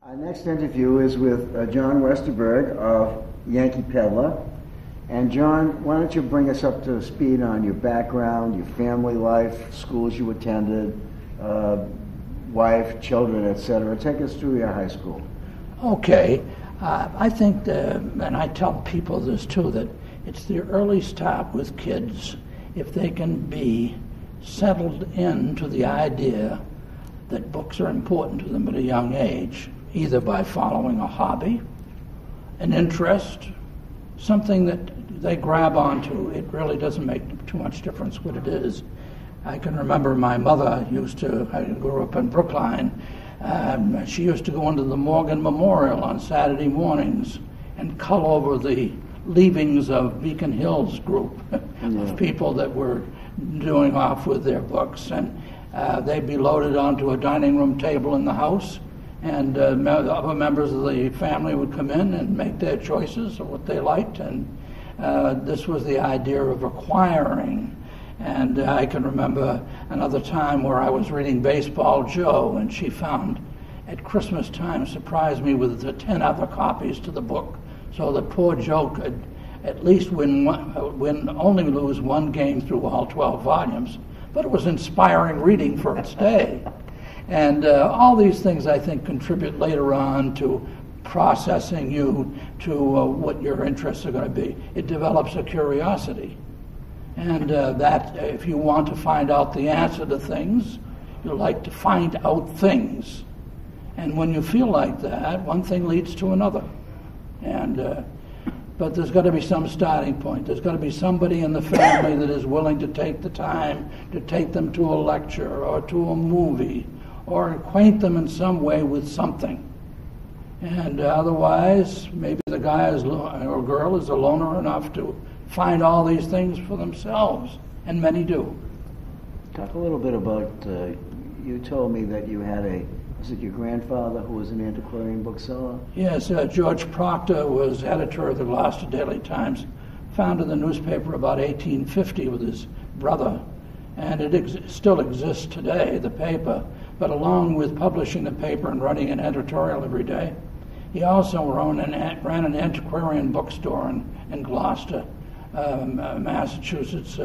Our next interview is with John Westerberg of Yankee Peddler. And John, why don't you bring us up to speed on your background, your family life, schools you attended, wife, children, etc. Take us through your high school. Okay. I think, and I tell people this too, that it's the early start with kids. If they can be settled into the idea that books are important to them at a young age, either by following a hobby, an interest, something that they grab onto. It really doesn't make too much difference what it is. I can remember my mother I grew up in Brookline. She used to go into the Morgan Memorial on Saturday mornings and cull over the leavings of Beacon Hill's group of people that were doing off with their books. And they'd be loaded onto a dining room table in the house, and other members of the family would come in and make their choices of what they liked. And this was the idea of acquiring. And I can remember another time where I was reading Baseball Joe, and she found at Christmas time surprised me with the 10 other copies to the book, so that poor Joe could at least only lose one game through all 12 volumes. But it was inspiring reading for its day. And all these things, I think, contribute later on to processing you to what your interests are going to be. It develops a curiosity. And that if you want to find out the answer to things, you like to find out things. And when you feel like that, one thing leads to another. And but there's got to be some starting point. There's got to be somebody in the family that is willing to take the time to take them to a lecture or to a movie or acquaint them in some way with something. And otherwise, maybe the guy or girl is a loner enough to find all these things for themselves, and many do. Talk a little bit about, you told me that you had was it your grandfather who was an antiquarian bookseller? Yes, George Proctor was editor of the Gloucester Daily Times, founded the newspaper about 1850 with his brother, and it still exists today, the paper, but along with publishing the paper and running an editorial every day, he also ran an antiquarian bookstore in Gloucester, Massachusetts.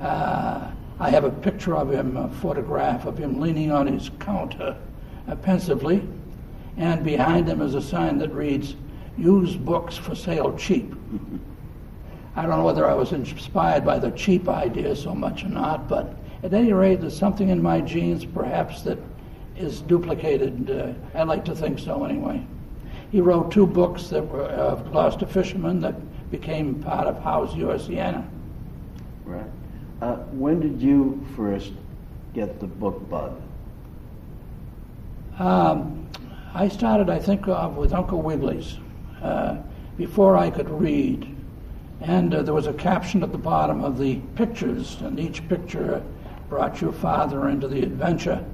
I have a picture of him, a photograph of him leaning on his counter pensively, and behind him is a sign that reads, "Used books for sale cheap." I don't know whether I was inspired by the cheap idea so much or not, but at any rate, there's something in my genes perhaps that is duplicated. I like to think so anyway. He wrote 2 books that were of Gloucester fishermen that became part of Howe's U.S.iana. Right. When did you first get the book bug? I started, I think, with Uncle Wiggley's before I could read. And there was a caption at the bottom of the pictures, and each picture brought your father into the adventure.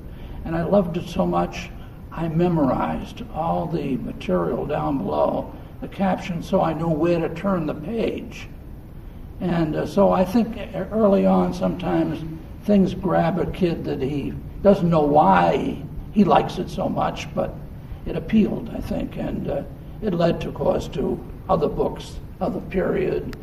And I loved it so much, I memorized all the material down below, the caption, so I know where to turn the page. And so I think early on sometimes things grab a kid that he doesn't know why he likes it so much, but it appealed, I think, and it led, of course, to other books of the period.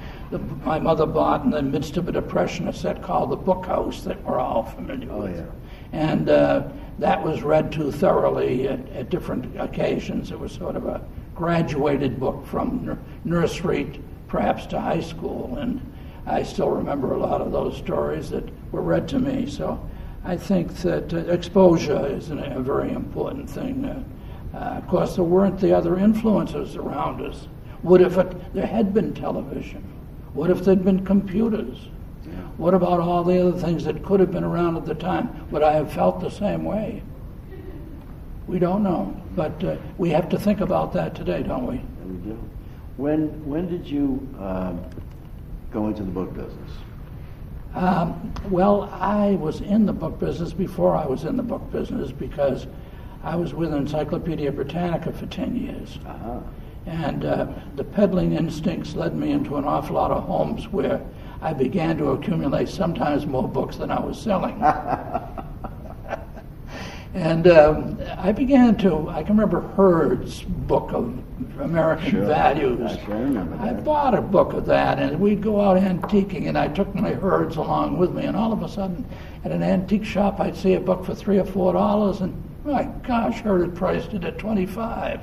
My mother bought in the midst of a depression a set called The Book House that we're all familiar with. Yeah. And that was read to thoroughly at different occasions. It was sort of a graduated book from nursery perhaps to high school, and I still remember a lot of those stories that were read to me. So I think that exposure is a very important thing. Of course, there weren't the other influences around us. What if there had been television? What if there'd been computers? Yeah. What about all the other things that could have been around at the time? Would I have felt the same way? We don't know, but we have to think about that today, don't we? Yeah, we do. When did you go into the book business? Well, I was in the book business before I was in the book business because I was with Encyclopedia Britannica for 10 years. Uh-huh. And the peddling instincts led me into an awful lot of homes where I began to accumulate sometimes more books than I was selling. And I can remember Hurd's book of American Values. I remember that. I bought a book of that, and we'd go out antiquing, and I took my Hurd's along with me, and all of a sudden, at an antique shop, I'd see a book for $3 or $4, and my gosh, Hurd had priced it at $25.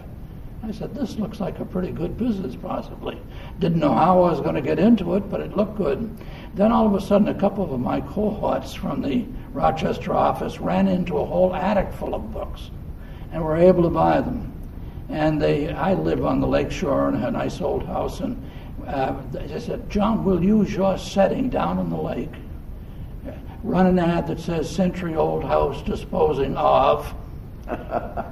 I said, this looks like a pretty good business, possibly. Didn't know how I was going to get into it, but it looked good. Then all of a sudden, a couple of my cohorts from the Rochester office ran into a whole attic full of books and were able to buy them. And I live on the lake shore and had a nice old house, and they said, John, we'll use your setting down on the lake. Run an ad that says century-old house disposing of.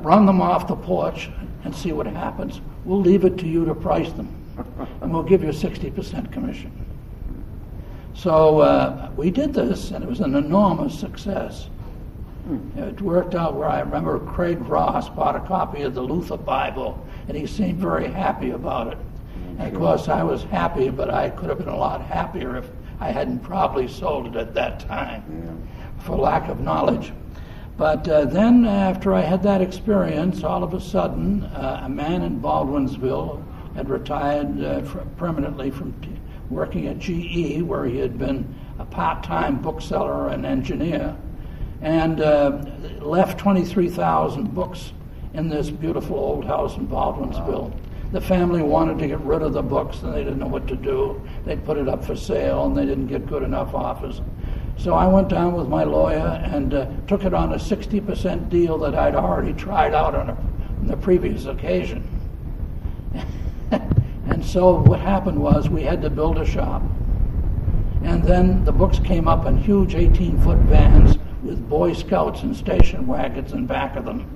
Run them off the porch and see what happens. We'll leave it to you to price them, and we'll give you a 60% commission. So we did this, and it was an enormous success. It worked out where I remember Craig Ross bought a copy of the Luther Bible, and he seemed very happy about it. And of course, I was happy, but I could have been a lot happier if I hadn't probably sold it at that time for lack of knowledge. But then after I had that experience, all of a sudden, a man in Baldwinsville had retired permanently from working at GE, where he had been a part-time bookseller and engineer, and left 23,000 books in this beautiful old house in Baldwinsville. Wow. The family wanted to get rid of the books, and they didn't know what to do. They'd put it up for sale, and they didn't get good enough offers. So I went down with my lawyer and took it on a 60% deal that I'd already tried out on the previous occasion. And so what happened was we had to build a shop. And then the books came up in huge 18-foot vans with Boy Scouts and station wagons in back of them.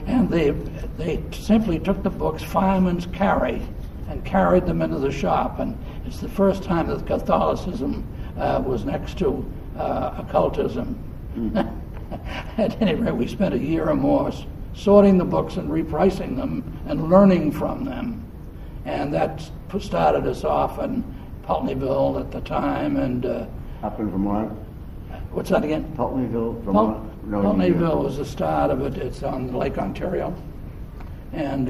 And they simply took the books, fireman's carry, and carried them into the shop. And it's the first time that Catholicism was next to occultism. At any rate, we spent a year or more sorting the books and repricing them and learning from them. And that started us off in Pulteneyville at the time. And up in Vermont? What's that again? Pulteneyville, Vermont? Pulteneyville was the start of it. It's on Lake Ontario. And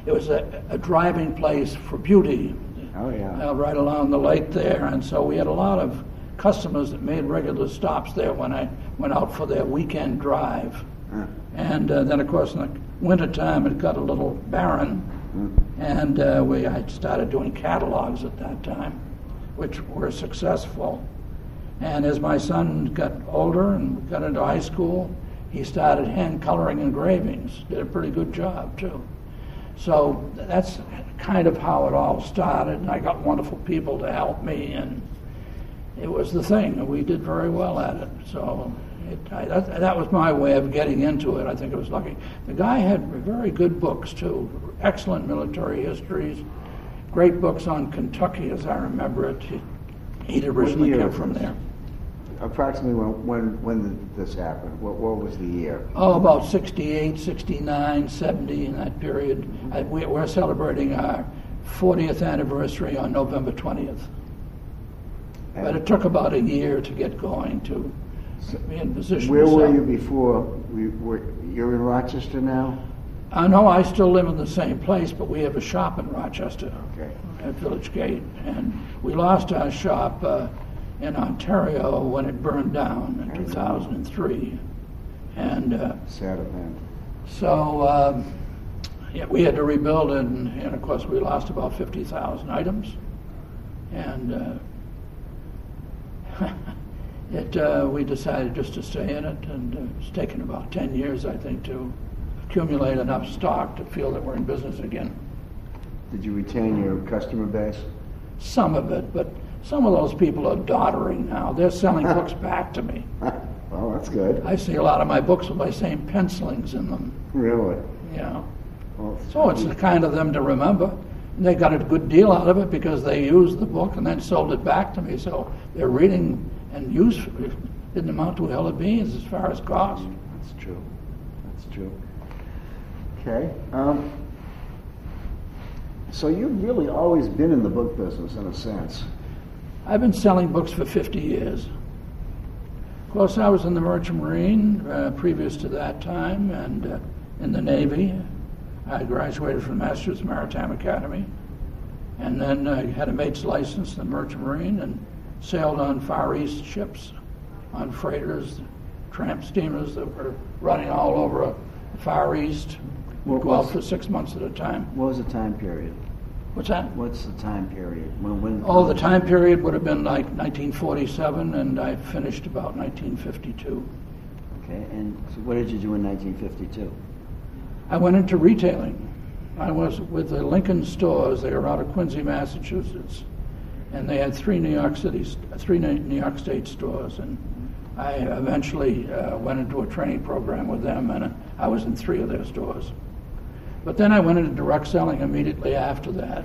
it was a driving place for beauty. Oh, yeah. Right along the lake there. And so we had a lot of customers that made regular stops there when I went out for their weekend drive. And then, of course, in the wintertime, it got a little barren. And I started doing catalogs at that time, which were successful. And as my son got older and got into high school, he started hand coloring engravings. Did a pretty good job, too. So that's kind of how it all started. And I got wonderful people to help me, and it was the thing. We did very well at it. So that was my way of getting into it. I think it was lucky. The guy had very good books, too. Excellent military histories. Great books on Kentucky, as I remember it. He'd originally come from there. Approximately when did this happen? What was the year? Oh, about 68, 69, 70, in that period. We're celebrating our 40th anniversary on November 20th. But it took about a year to get going, to be in position. Where were you before? You're in Rochester now? No, I still live in the same place, but we have a shop in Rochester, okay, at Village Gate. And we lost our shop in Ontario when it burned down in 2003. And sad event. So we had to rebuild, and of course we lost about 50,000 items. And we decided just to stay in it, and it's taken about 10 years, I think, to accumulate enough stock to feel that we're in business again. Did you retain your customer base? Some of it, but some of those people are doddering now. They're selling books back to me. Well, that's good. I see a lot of my books with my same pencilings in them. Really? Yeah. Well, so it's the kind of them to remember. And they got a good deal out of it because they used the book and then sold it back to me. So their reading and use didn't amount to a hill of beans as far as cost. That's true. That's true. Okay. So you've really always been in the book business, in a sense. I've been selling books for 50 years. Of course, I was in the Merchant Marine previous to that time, and in the Navy. I graduated from the Masters Maritime Academy, and then I had a mate's license in the Merchant Marine and sailed on Far East ships, on freighters, tramp steamers that were running all over the Far East. We'd go out for 6 months at a time. What was the time period? What's that? What's the time period? The time period would have been like 1947, and I finished about 1952. Okay, and so what did you do in 1952? I went into retailing. I was with the Lincoln stores. They were out of Quincy, Massachusetts, and they had three New York State stores. And I eventually went into a training program with them, and I was in 3 of their stores. But then I went into direct selling immediately after that,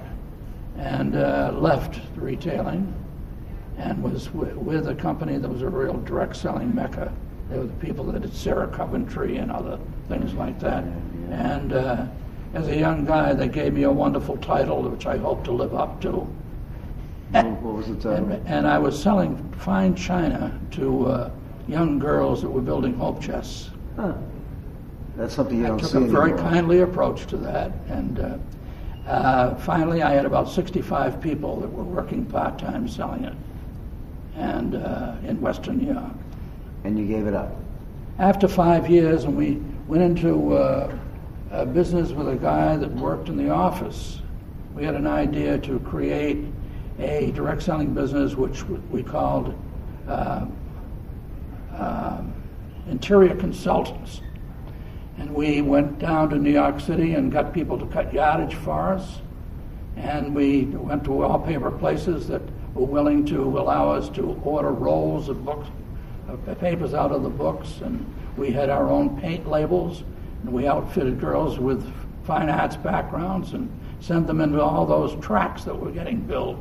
and left retailing, and was with a company that was a real direct selling mecca. They were the people that did Sarah Coventry and other things like that. And as a young guy, they gave me a wonderful title, which I hope to live up to. What was the title? And I was selling fine china to young girls that were building hope chests. Huh. That's something you don't see anymore. I took a very anymore. kindly approach to that, and finally I had about 65 people that were working part-time selling it, and in Western New York. And you gave it up? After 5 years, and we went into a business with a guy that worked in the office. We had an idea to create a direct selling business which we called interior consultants. And we went down to New York City and got people to cut yardage for us. And we went to wallpaper places that were willing to allow us to order rolls of books, papers out of the books. And we had our own paint labels. And we outfitted girls with fine arts backgrounds and sent them into all those tracks that were getting built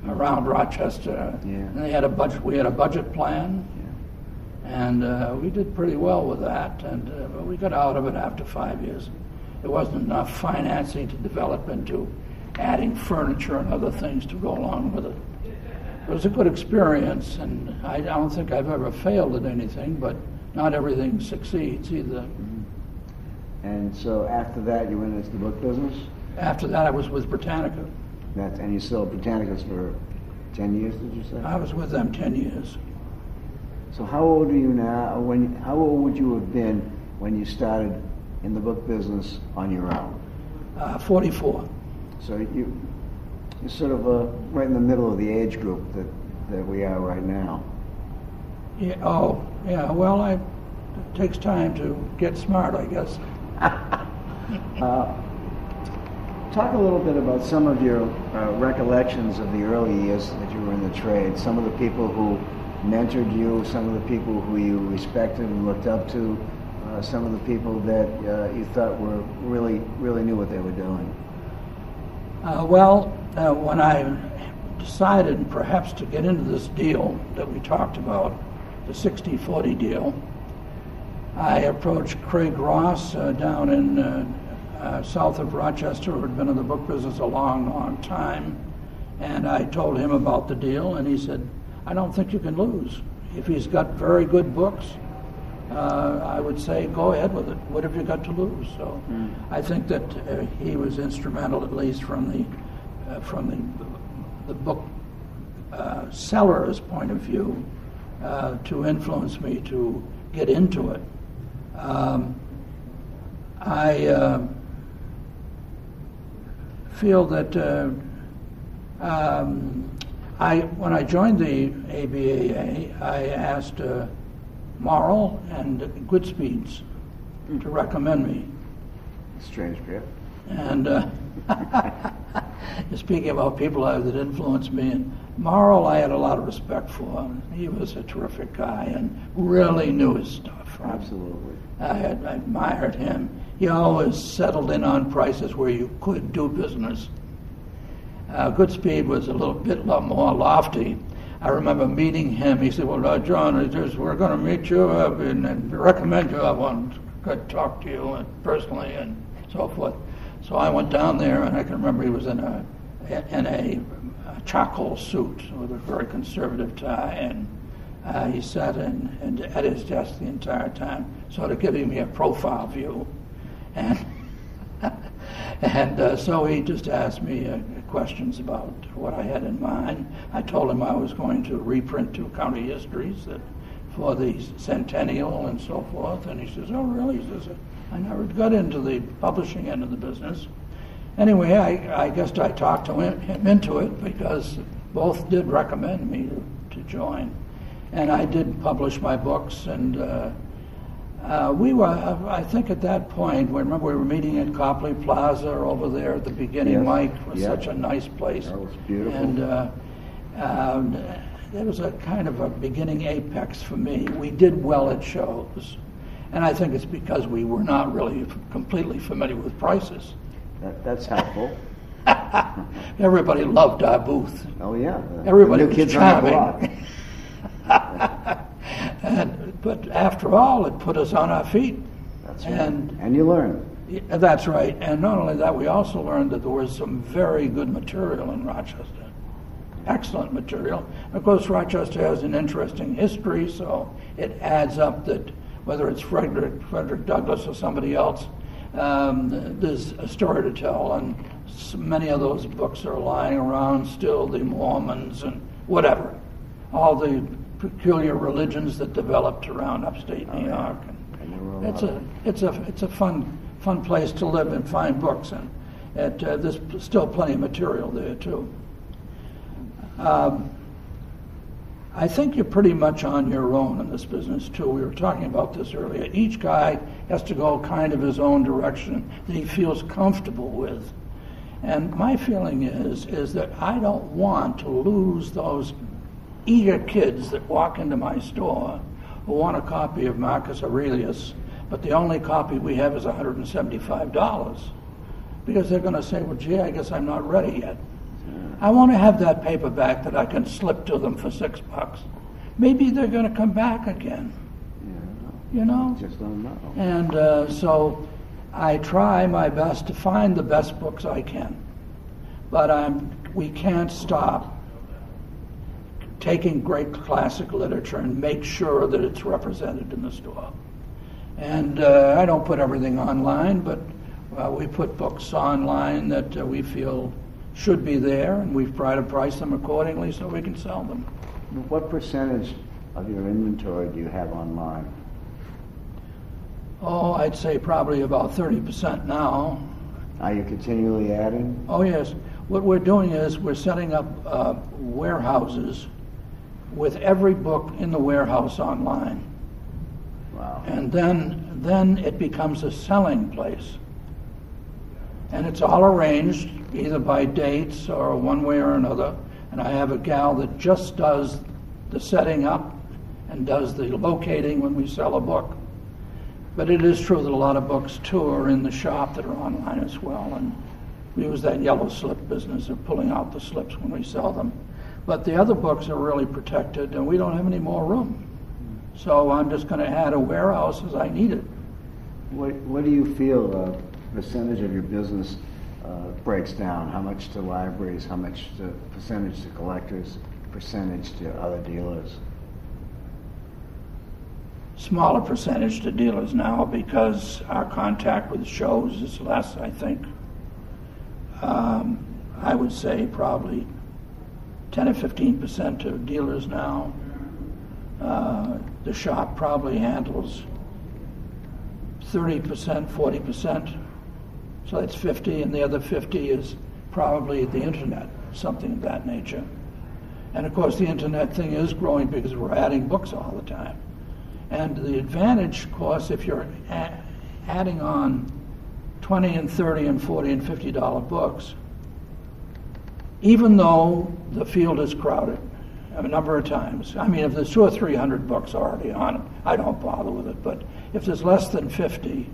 around Rochester. Yeah. And they had a budget. We had a budget plan. And we did pretty well with that, and we got out of it after 5 years. There wasn't enough financing to develop into adding furniture and other things to go along with it. It was a good experience, and I don't think I've ever failed at anything, but not everything succeeds either. Mm-hmm. And so after that, you went into the book business? After that, I was with Britannica. And you sold Britannicas for 10 years, did you say? I was with them 10 years. So how old are you now? How old would you have been when you started in the book business on your own? 44. So you're sort of right in the middle of the age group that we are right now. Yeah. Oh, yeah. Well, it takes time to get smart, I guess. Talk a little bit about some of your recollections of the early years that you were in the trade. Some of the people who mentored you, some of the people who you respected and looked up to, some of the people that you thought were really knew what they were doing. When I decided perhaps to get into this deal that we talked about, the 60-40 deal, I approached Craig Ross down in south of Rochester, who had been in the book business a long time, and I told him about the deal, and he said, I don't think you can lose. If he's got very good books, I would say go ahead with it. What have you got to lose? So I think that he was instrumental, at least from the book seller's point of view, to influence me to get into it. I feel that when I joined the ABAA, I asked Morrill and Goodspeeds to recommend me. Strange gift. And speaking about people that influenced me, and Morrill I had a lot of respect for. He was a terrific guy and really knew his stuff. Absolutely. I admired him. He always settled in on prices where you could do business. Goodspeed was a little bit more lofty. I remember meeting him. He said, well, John, we're going to meet you and recommend you. I want to talk to you personally and so forth. So I went down there, and I can remember he was in a charcoal suit with a very conservative tie, and He sat at his desk the entire time, sort of giving me a profile view. And so he just asked me questions about what I had in mind. I told him I was going to reprint 2 county histories for the centennial and so forth. And he says, "Oh, really?" He says, "I never got into the publishing end of the business." Anyway, I guess I talked him into it because both did recommend me to join. And I did publish my books, and we were, I think at that point, remember we were meeting at Copley Plaza over there at the beginning, Yes. Mike. It was Yep. such a nice place. That was beautiful. And it was a kind of a beginning apex for me. We did well at shows. And I think it's because we were not really completely familiar with prices. That's helpful. Everybody loved our booth. Oh, yeah. Everybody The new was kids charming. on the block. But after all, it put us on our feet. That's right. And you learn. That's right. And not only that, we also learned that there was some very good material in Rochester. Excellent material. Of course, Rochester has an interesting history, so it adds up that whether it's Frederick Douglass or somebody else, there's a story to tell, and many of those books are lying around still, the Mormons and whatever, all the peculiar religions that developed around upstate New York. It's a fun place to live and find books, and there's still plenty of material there too. I think you're pretty much on your own in this business too. We were talking about this earlier. Each guy has to go kind of his own direction that he feels comfortable with. And my feeling is that I don't want to lose those eager kids that walk into my store who want a copy of Marcus Aurelius, but the only copy we have is $175. Because they're going to say, "Well, gee, I guess I'm not ready yet." I want to have that paperback that I can slip to them for $6. Maybe they're going to come back again. Yeah. You know? Just don't know. And so I try my best to find the best books I can. But we can't stop taking great classic literature and make sure that it's represented in the store. And I don't put everything online, but we put books online that we feel should be there, and we try to price them accordingly so we can sell them. What percentage of your inventory do you have online? Oh, I'd say probably about 30% now. Are you continually adding? Oh, yes. What we're doing is we're setting up warehouses with every book in the warehouse online. Wow. And then it becomes a selling place. And it's all arranged either by dates or one way or another. And I have a gal that just does the setting up and does the locating when we sell a book. But it is true that a lot of books, too, are in the shop that are online as well. And we use that yellow slip business of pulling out the slips when we sell them. But the other books are really protected, and we don't have any more room. So I'm just going to add a warehouse as I need it. What do you feel percentage of your business breaks down? How much to libraries, how much percentage to collectors, percentage to other dealers? Smaller percentage to dealers now because our contact with shows is less, I think. I would say probably 10 or 15% to dealers now. The shop probably handles 30%, 40%. So that's 50, and the other 50 is probably the internet, something of that nature. And of course the internet thing is growing because we're adding books all the time. And the advantage, of course, if you're adding on 20 and 30 and 40 and $50 books, even though the field is crowded a number of times. I mean, if there's 200 or 300 books already on it, I don't bother with it. But if there's less than 50,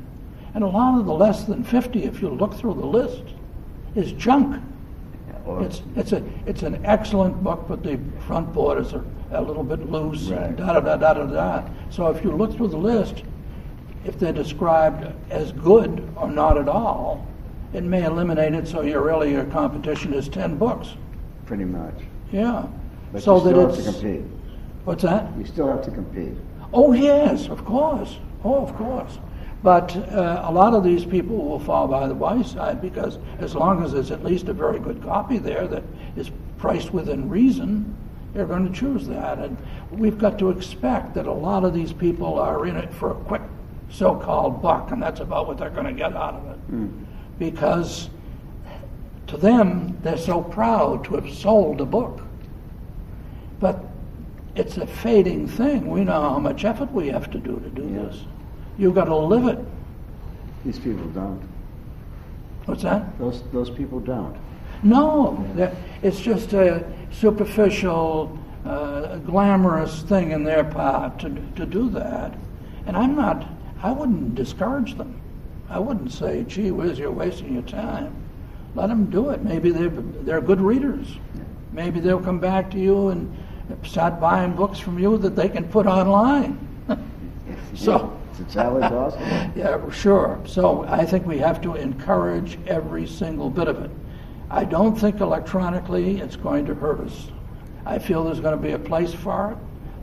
and a lot of the less than 50, if you look through the list, is junk. It's an excellent book, but the front borders are a little bit loose, right. And da-da-da-da-da-da. So if you look through the list, if they're described as good or not at all, it may eliminate it, so your competition is 10 books. Pretty much. Yeah. But so you still that have it's, to compete. What's that? You still have to compete. Oh, yes, of course. Oh, of course. But a lot of these people will fall by the wayside because as long as there's at least a very good copy there that is priced within reason, they're going to choose that. And we've got to expect that a lot of these people are in it for a quick so-called buck, and that's about what they're going to get out of it. Because to them, they're so proud to have sold a book. But it's a fading thing. We know how much effort we have to do this. You've got to live it. These people don't. What's that? Those people don't. No, it's just a superficial, glamorous thing in their part to do that. And I wouldn't discourage them. I wouldn't say, gee whiz, you're wasting your time. Let them do it. Maybe they're good readers. Maybe they'll come back to you and start buying books from you that they can put online. So it's always awesome. Yeah, sure. So I think we have to encourage every single bit of it. I don't think electronically it's going to hurt us. I feel there's going to be a place for it,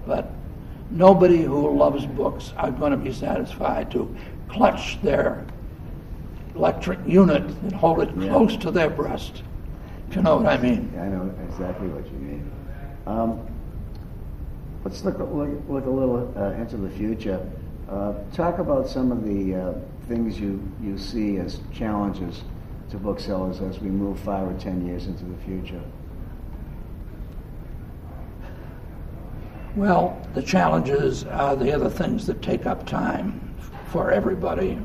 but nobody who loves books are going to be satisfied to clutch their electric unit and hold it close to their breast. If you know what I mean. Yeah, I know exactly what you mean. Let's look a little into the future. Talk about some of the things you see as challenges to booksellers as we move 5 or 10 years into the future. Well, the challenges are the other things that take up time for everybody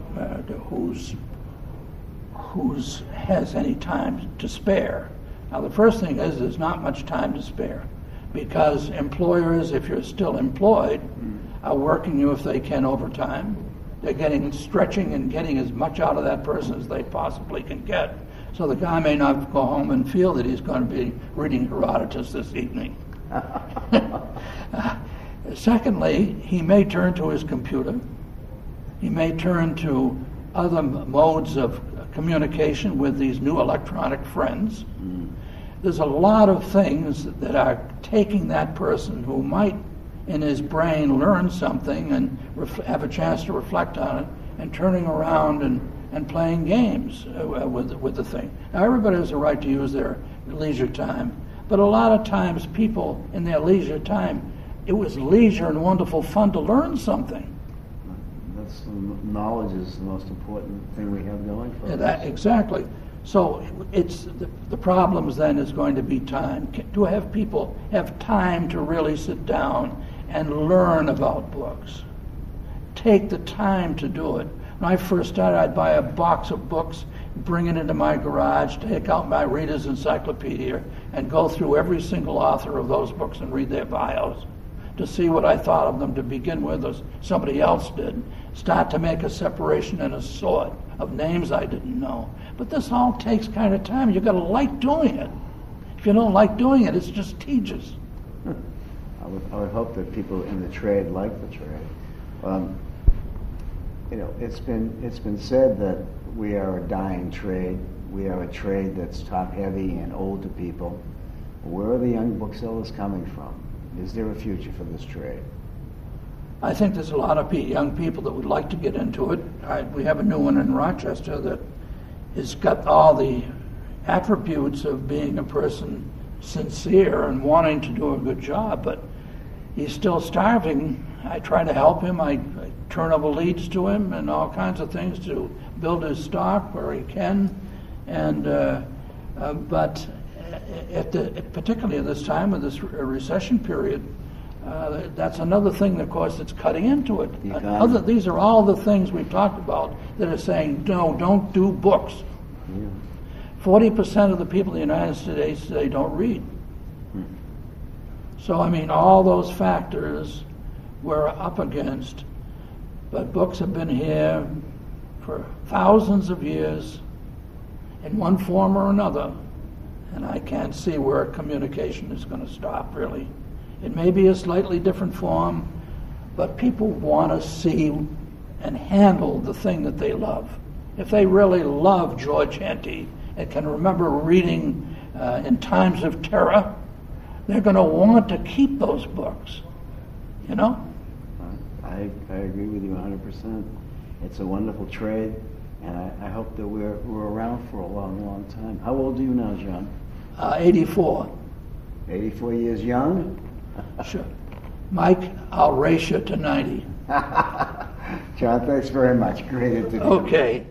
who's has any time to spare. Now, the first thing is there's not much time to spare because employers, if you're still employed, are working you if they can overtime. They're stretching and getting as much out of that person as they possibly can get. So the guy may not go home and feel that he's going to be reading Herodotus this evening. Secondly, he may turn to his computer. He may turn to other modes of communication with these new electronic friends. There's a lot of things that are taking that person who might in his brain learn something and have a chance to reflect on it and turning around and playing games with the thing. Now, everybody has a right to use their leisure time, but a lot of times people in their leisure time, it was leisure and wonderful fun to learn something. Knowledge is the most important thing we have going for us. Exactly. So it's the problems then is going to be time. To have people have time to really sit down and learn about books. Take the time to do it. When I first started, I'd buy a box of books, bring it into my garage, take out my Reader's Encyclopedia, and go through every single author of those books and read their bios to see what I thought of them to begin with, as somebody else did. Start to make a separation and a sort of names I didn't know. But this all takes kind of time. You've got to like doing it. If you don't like doing it, it's just tedious. I would hope that people in the trade like the trade. It's been said that we are a dying trade. We are a trade that's top heavy and old to people. Where are the young booksellers coming from? Is there a future for this trade? I think there's a lot of young people that would like to get into it. We have a new one in Rochester that has got all the attributes of being a person sincere and wanting to do a good job, but he's still starving. I try to help him. I turn over leads to him and all kinds of things to build his stock where he can. And but particularly at this time of this recession period, that's another thing, of course, that's cutting into it. These are all the things we've talked about that are saying, no, don't do books. 40% of the people in the United States today don't read. So, I mean, all those factors we're up against, but books have been here for thousands of years in one form or another, and I can't see where communication is going to stop, really. It may be a slightly different form, but people want to see and handle the thing that they love. If they really love George Henty and can remember reading in times of terror, they're going to want to keep those books. you know? I agree with you 100%. It's a wonderful trade, and I hope that we're around for a long, long time. How old are you now, John? 84. 84 years young? Sure. Mike, I'll race you to 90. John, thanks very much. Great interview. Okay.